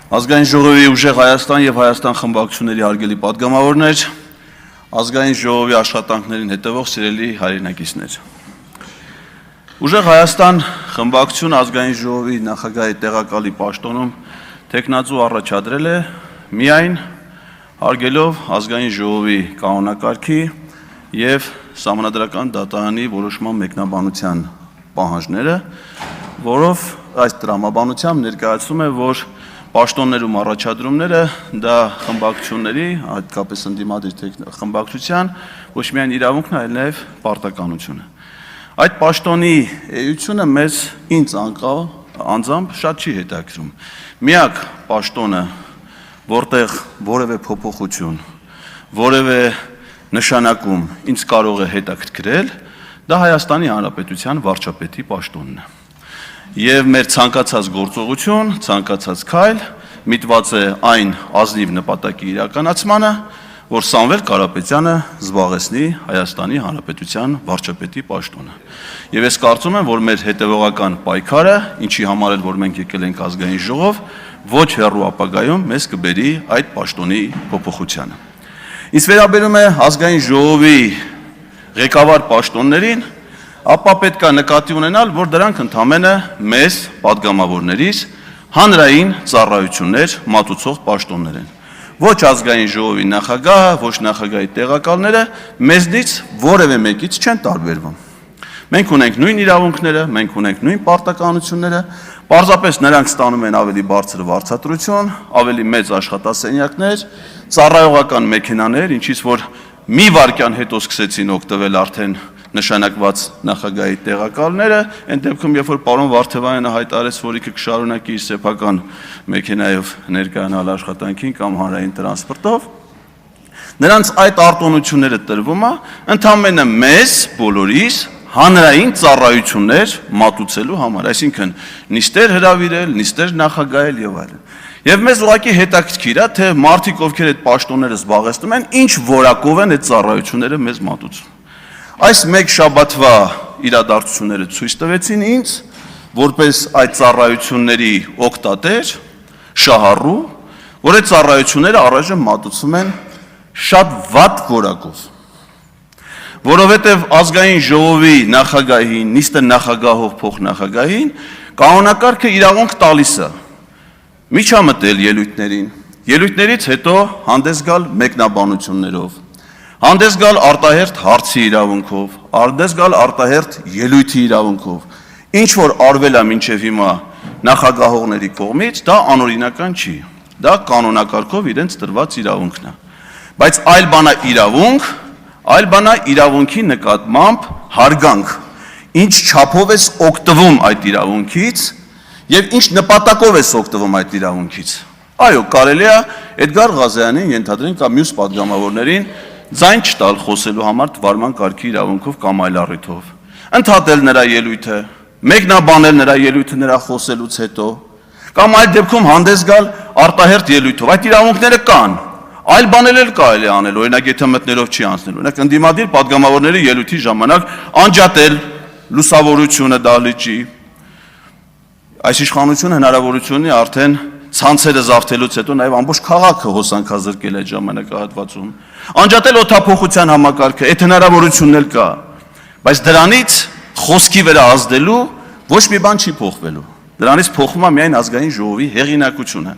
Ազգային ժողովի ուժեղ Հայաստան եւ Հայաստան խմբակցությունների հարգելի պատգամավորներ, ազգային ժողովի աշխատանքներին հետևող սիրելի հայրենակիցներ։ Ուժեղ Հայաստան խմբակցությունը ազգային ժողովի նախագահի տեղակալի պաշտոնում տեխնացու առաջադրել է միայն հարգելով ազգային ժողովի կանոնակարգի եւ Սահմանադրական դատարանի որոշման մեկնաբանության պահանջները, որով այս տրամաբանությամբ ներկայացում է, որ պաշտոններում առաջադրումները դա խմբակցությունների, հատկապես ընդդիմադիր խմբակցության ոչ միայն իրավունքն է, այլ նաև պարտականությունը։ Այդ պաշտոնի էությունը ինձ անձամբ շատ չի հետաքրում։ Միակ պաշտոնը, որտեղ որևէ փոփոխություն, որևէ նշանակում ինձ կարող է հետաքրքրել, դա Հայաստանի Հանրապետության վարչապետի պաշտոնն է։ Եվ մեր ցանկացած գործողություն, ցանկացած քայլ միտված է այն ազնիվ նպատակի իրականացմանը, որ Սամվել Կարապետյանը զբաղեցնի Հայաստանի Հանրապետության վարչապետի պաշտոնը։ Եվ ես կարծում եմ, որ մեր հետևողական պայքարը, ինչի համար էլ որ մենք եկել ենք ազգային ժողով, ոչ հեռու ապագայում մեզ կբերի այդ պաշտոնի փոփոխությանը։ Իսկ վերաբերում է ազգային ժողովի ղեկավար պաշտոններին, ապա պետք է նկատի ունենալ, որ դրանք ընդամենը մեզ պատգամավորներից հանրային ծառայություններ մատուցող պաշտոններ են։ Ոչ ազգային ժողովի նախագահը, ոչ նախագահի տեղակալները մեզնից որևէ մեկից չեն տարբերվում։ Մենք ունենք նույն իրավունքները, մենք ունենք նույն պարտականությունները, պարզապես նրանք ստանում են ավելի բարձր վարձատրություն, ավելի մեծ աշխատասենյակներ, ծառայողական մեքենաներ, ինչից որ մի վայրկյան հետո սկսեցին օգտվել արդեն նշանակված նախագահի տեղակալները, այն դեպքում, երբ որ պարոն Վարդևանյանը հայտարարեց, որ ինքը կշարունակի իր սեփական մեքենայով ներկայանալ աշխատանքին կամ հանրային տրանսպորտով, նրանց այդ արտոնությունները տրվում է ընդամենը մեզ բոլորիս հանրային ծառայություններ մատուցելու համար, այսինքն նիստեր հրավիրել, նիստեր նախագահել եւ այլն։ Եվ մեզ ուղղակի հետաքրքիր է, թե մարդիկ, ովքեր այդ պաշտոնները զբաղեցնում են, ինչ որակով են այդ ծառայությունները մեզ մատուցում։ Այս մեկ շաբաթվա իրադարձությունները ցույց տվեցին ինձ, որպես այդ ծառայությունների օգտատեր, շահառու, որ այդ ծառայությունները առայժմ մատուցվում են շատ վատ որակով, որովհետև ազգային ժողովի նախագահին, նիստը նախագահող փոխնախագահին կանոնակարգը իրավունք տալիս է միջամտել ելույթներին, ելույթներից հետո հանդես գալ մեկնաբանություններով, հանդես գալ արտահերթ հարցի իրավունքով, հանդես գալ արտահերթ ելույթի իրավունքով, ինչ որ արվել է մինչև հիմա նախագահողների կողմից, դա անօրինական չի, դա կանոնակարգով իրենց տրված իրավունքն է, բայց այլ բան է իրավունք, այլ բան է իրավունքի նկատմամբ հարգանք, ինչ չափով ես օգտվում այդ իրավունքից եւ ինչ նպատակով ես օգտվում այդ իրավունքից։ Այո, կարելի է Էդգար Ղազարյանին ենթադրենք կամ մյուս պատգամավորներին ձայն չտալ խոսելու համար թվարման կարգի իրավունքով կամ այլ առիթով, ընդհատել նրա ելույթը, մեկնաբանել նրա ելույթը նրա խոսելուց հետո, կամ այլ դեպքում հանդես գալ արտահերթ ելույթով։ Այդ իրավունքները կան, այլ բաներ էլ կարելի անել, օրինակ եթե մտնելով չի անցնել, օրինակ ընդդիմադիր պատգամավորների ելույթի ժամանակ անջատել լուսավորությունը դահլիճի, այս իշխանությունը հնարավորություն ունի արդեն ցանցերը զարթելուց հետո նաև ամբողջ քաղաքը հոսանքազրկել այդ ժամանակահատվածում, անջատել օդափոխության համակարգը, այդ հնարավորությունն էլ կա, բայց դրանից խոսքի վրա ազդելու ոչ մի բան չի փոխվելու, դրանից փոխվում է միայն ազգային ժողովի հեղինակությունը,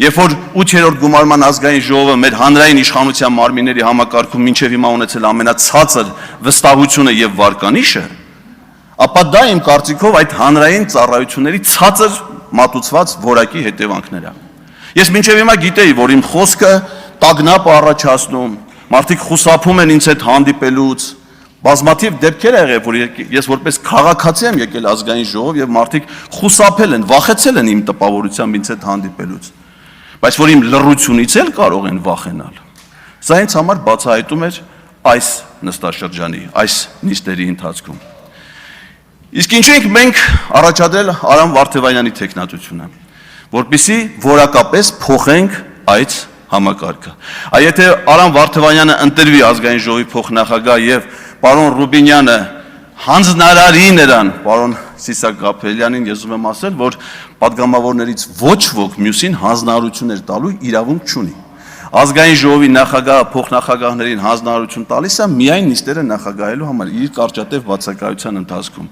երբ որ 8-րդ գումարման ազգային ժողովը մեր հանրային իշխանության մարմինների համակարգում մինչև հիմա ունեցել ամենացածր վստահությունը եւ վարկանիշը, ապա դա իմ կարծիքով այդ հանրային ծառայությունների ցածր մատուցված որակի հետևանքներ է։ Ես մինչև հիմա գիտեի, որ իմ խոսքը տագնապ առաջացնում, մարդիկ խուսափում են ինձ հետ հանդիպելուց, բազմաթիվ դեպքեր եղել, որ ես որպես քաղաքացի եմ եկել ազգային ժողով եւ մարդիկ խուսափել են, վախեցել են իմ տպավորությամբ ինձ հետ հանդիպելուց, բայց որ իմ լռությունից էլ կարող են վախենալ։ Սա ինձ համար բացահայտում էր այս նստաշրջանի, այս նիստերի ընթացքում։ Իսկ ինչու ենք մենք առաջադրել Արամ Վարդևանյանի տեխնատությունը, որպեսզի որակապես փոխենք այդ համակարգը։ Եթե Արամ Վարդևանյանը ընտրվի ազգային ժողովի փոխնախագահ եւ պարոն Ռուբինյանը հանձնարարի նրան, պարոն Սիսակ Գաբրելյանին ես ուզում եմ ասել, որ падգամավորներից ոչ ոք մյուսին հանձնարարություններ տալու իրավունք չունի։ Ազգային ժողովի նախագահը փոխնախագահներին հանձնարարություն տալիս է միայն նիստերը նախագահելու համար իր կարճատև բացակայության ընթացքում։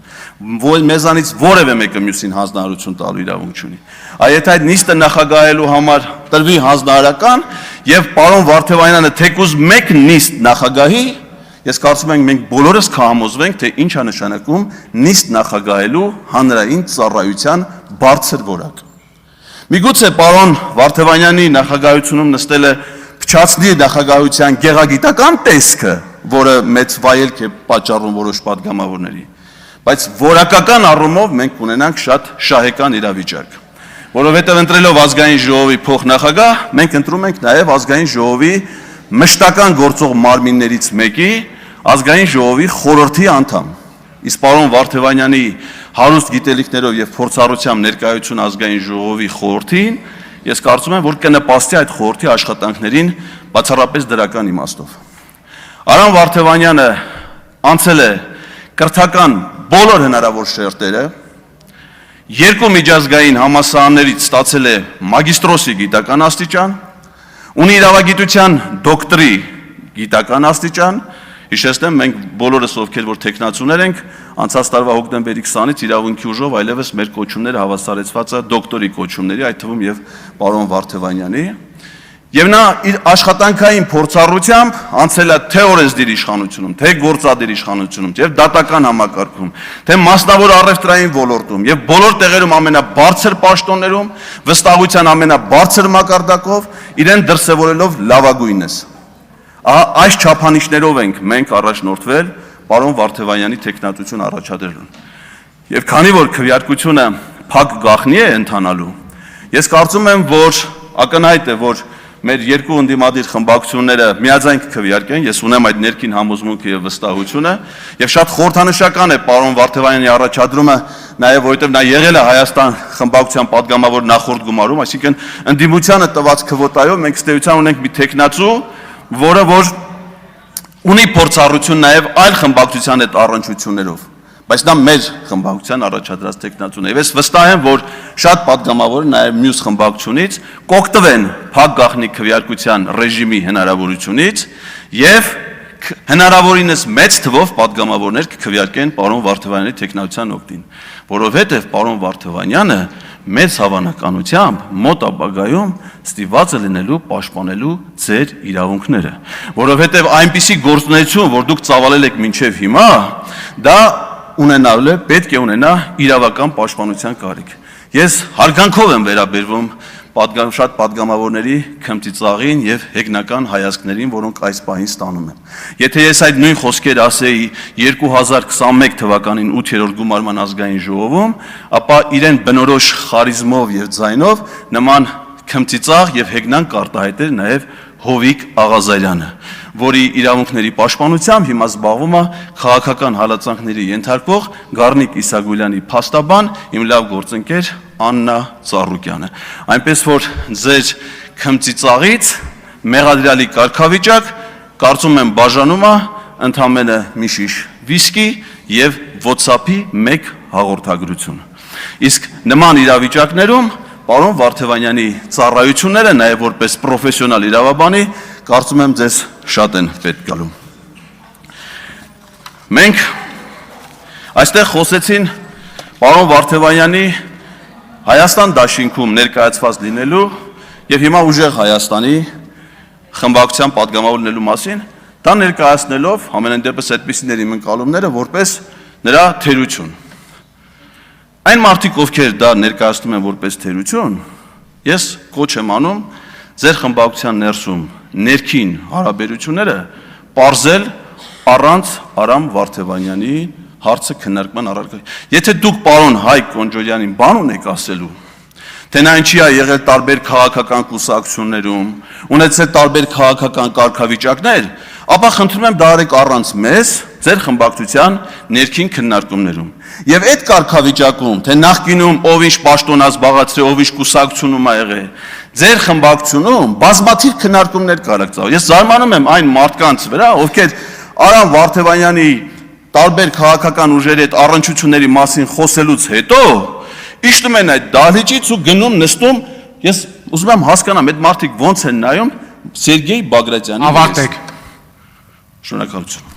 Մեզանից որևէ մեկը մյուսին հանձնարարություն տալու իրավունք չունի։ Եթե այդ նիստը նախագահելու համար տրվի հանձնարարական եւ պարոն Վարդևանյանը թեկուզ մեկ նիստ նախագահի, ես կարծում եմ մենք բոլորս կհամոզվենք, թե ինչ է նշանակում նիստ նախագահելու հանրային ծառայության բարձր որակ։ Միգուցե պարոն Վարդևանյանի նախագահությունում նստել է փչացնի նախագահության գեղագիտական տեսքը, որը մեծ վայելք է պատճառում որոշ падգամավորների, բայց որակական առումով մենք ունենանք շատ շահեկան իրավիճակ, որովհետև ընտրելով ազգային ժողովի փոխնախագահ, մենք ընտրում ենք նաև ազգային ժողովի մշտական գործող մարմիններից մեկի ազգային ժողովի խորհրդի անդամ։ Իսկ պարոն Վարդևանյանի հարուստ գիտելիքներով եւ փորձառությամբ ներկայություն ազգային ժողովի խորհրդին, ես կարծում եմ, որ կնպաստի այդ խորհրդի աշխատանքներին բացառապես դրական իմաստով։ Արամ Վարդևանյանը անցել է կրթական բոլոր հնարավոր շերտերը, երկու միջազգային համալսարաններից ստացել է մագիստրոսի գիտական աստիճան, ունի իրավագիտության դոկտրի գիտական աստիճան։ Հիշեցնեմ, մենք բոլորս ովքեր որ տեխնացուներ ենք, անցած տարվա հոկտեմբերի 20-ից իրավունքի ուժով այլևս մեր կոչումները հավասարեցված է դոկտորի կոչումների, այդ թվում եւ պարոն Վարդևանյանի, եւ նա իր աշխատանքային փորձառությամբ անցել է թե օրենսդիր իշխանությունում, թե գործադիր իշխանությունում, եւ դատական համակարգում, թե մասնավոր առևտրային ոլորտում եւ բոլոր տեղերում ամենաբարձր պաշտոններում, վստահության ամենաբարձր մակարդակով իրեն դրսևորելով լավագույնս։ Այս չափանիշներով ենք մենք առաջնորդվել պարոն Վարդևանյանի տեխնատություն առաջադրելուն։ Եվ քանի որ քվեարկությունը փակ գաղտնի է ընթանալու, ես կարծում եմ, որ ակնհայտ է, որ մեր երկու ընդդիմադիր խմբակցությունները միաձայն կքվեարկեն, ես ունեմ այդ ներքին համոզմունքը եւ վստահությունը, եւ շատ խորհրդանշական է պարոն Վարդևանյանի առաջադրումը, նաեւ որովհետեւ նա եղել է Հայաստան խմբակցության падգամավոր նախորդ գումարում, այսինքն ընդդիմությանը տված քվոտայով մենք ստեյության ունենք մի տեխնացու, որը որ ունի փորձառություն նաև այլ խմբակցության հետ առնչություններով, բայց նա մեր խմբակցության առաջադրած տեխնացուն է։ Ես վստահ եմ, որ շատ падգամավոր նաև մյուս խմբակցությունից կօգտվեն փակ գաղտնի քվեարկության ռեժիմի հնարավորությունից եւ հնարավորինս մեծ թվով падգամավորներ կքվեարկեն պարոն Վարդևանյանի տեխնացության օգտին, որովհետեւ պարոն Վարդևանյանը մեծ հավանականությամբ մոտ ապագայում ստիպված է լինելու պաշտպանելու ձեր իրավունքները, որովհետև այնպիսի գործունեություն, որ դուք ծավալել եք մինչև հիմա, դա ունենալու է, պետք է ունենա իրավական պաշտպանության կարիք։ Ես հարգանքով եմ վերաբերվում շատ падգամավորների քմծիծաղին եւ հեգնական հայացքներին, որոնք այս պահին ստանում եմ։ Եթե ես այդ նույն խոսքերը ասեի 2021 թվականին 8-րդ գումարման ազգային ժողովում, ապա իրեն բնորոշ խարիզմով եւ ձայնով նման քմծիծաղ եւ հեգնան կարտահայտեր նաեւ Հովիկ Աղազարյանը, որի իրավունքների պաշտպանությամբ հիմա զբաղվում է քաղաքական հալածանքների ենթարկվող Գառնիկ Իսագուլյանի փաստաբան, իմ լավ գործընկեր Աննա Ծառուկյանը։ Այնպես որ ձեր քմծիծաղից մեղադրյալի կարգավիճակ կարծում եմ բաժանում է ընդամենը մի շիշ վիսկի եւ WhatsApp-ի մեկ հաղորդագրություն։ Իսկ նման իրավիճակներում պարոն Վարդևանյանի ծառայությունները նաև որպես պրոֆեսիոնալ իրավաբանի կարծում եմ ձեզ շատ են պետք գալու։ Մենք այստեղ խոսեցին պարոն Վարդևանյանի Հայաստան դաշինքում ներկայացված լինելու եւ հիմա ուժեղ Հայաստանի խմբակցության падգամավոր լինելու մասին, դա ներկայացնելով ամենայն դեպս այդպիսիների ընկալումները որպես նրա թերություն։ Այն մարդիկ, ովքեր դա ներկայացնում են որպես թերություն, ես կոչ եմ անում ձեր խմբակցության ներսում ներքին հարաբերությունները պարզել առանց Արամ Վարդևանյանի հարցը քննարկման առարկա։ Եթե դուք պարոն Հայկ Կոնջորյանին բան ունեք ասելու, թե նա ինչի է եղել տարբեր քաղաքական կուսակցություններում, ունեցել տարբեր քաղաքական կարգավիճակներ, ապա խնդրում եմ դա արեք առանց մեզ ձեր խմբակցության ներքին քննարկումներում։ Եվ այդ կարգավիճակում, թե նախկինում ով ինչ պաշտոն է զբաղացրել, ով ինչ կուսակցությունում է եղել, ձեր խմբակցությունում բազմաթիվ քննարկումներ կարակ ծավալ։ Ես զարմանում եմ այն մարդկանց վրա, ովքեր Արամ Վարդևանյանի տարբեր քաղաքական ուժերի հետ առնչությունների մասին խոսելուց հետո իջնում են այդ դահլիճից ու գնում նստում, ես ուզում եմ հասկանամ, այդ մարդիկ ոնց են նայում Սերգեյ Բագրատյանի Ավարտեք։ Շնորհակալություն։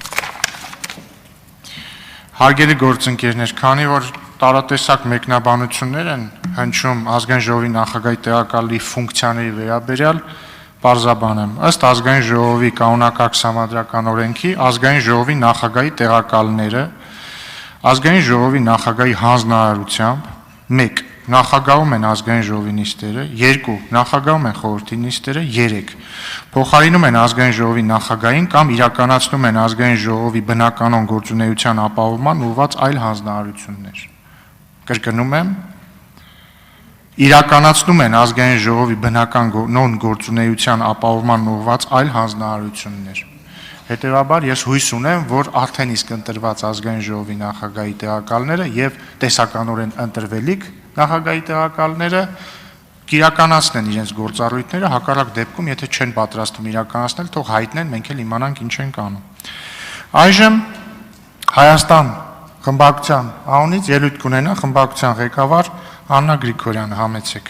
Հարգելի գործընկերներ, քանի որ տարատեսակ մեկնաբանություններ են հնչում ազգային ժողովի նախագահի տեղակալի ֆունկցիաների վերաբերյալ, պարզաբանեմ, ըստ ազգային ժողովի կանոնակարգ սահմանադրական օրենքի ազգային ժողովի նախագահի տեղակալները ազգային ժողովի նախագահի հանձնարարությամբ 1. Նախագահում են ազգային ժողովի նիստերը, 2. Նախագահում են խորհրդի նիստերը, 3. Փոխարինում են ազգային ժողովի նախագահին կամ իրականացնում են ազգային ժողովի բնականոն գործունեության ապահովման ուղղված այլ հանձնարարություններ։ Կրկնում եմ, իրականացնում են ազգային ժողովի բնականոն գործունեության ապահովման ուղղված այլ հանձնարարություններ։ Հետևաբար ես հույս ունեմ, որ արդեն իսկ ընտրված ազգային ժողովի նախագահի տեղակալները եւ տեսականորեն ընտրվելիք նախագահի տեղակալները կիրականացնեն իրենց գործառույթները, հակառակ դեպքում, եթե չեն պատրաստվում իրականացնել, թող հայտնեն, մենք էլ իմանանք ինչ ենք անում։ Այժմ Հայաստան խմբակցության անունից ելույթ կունենա խմբակցության ղեկավար Աննա Գրիգորյանը, համեցեք։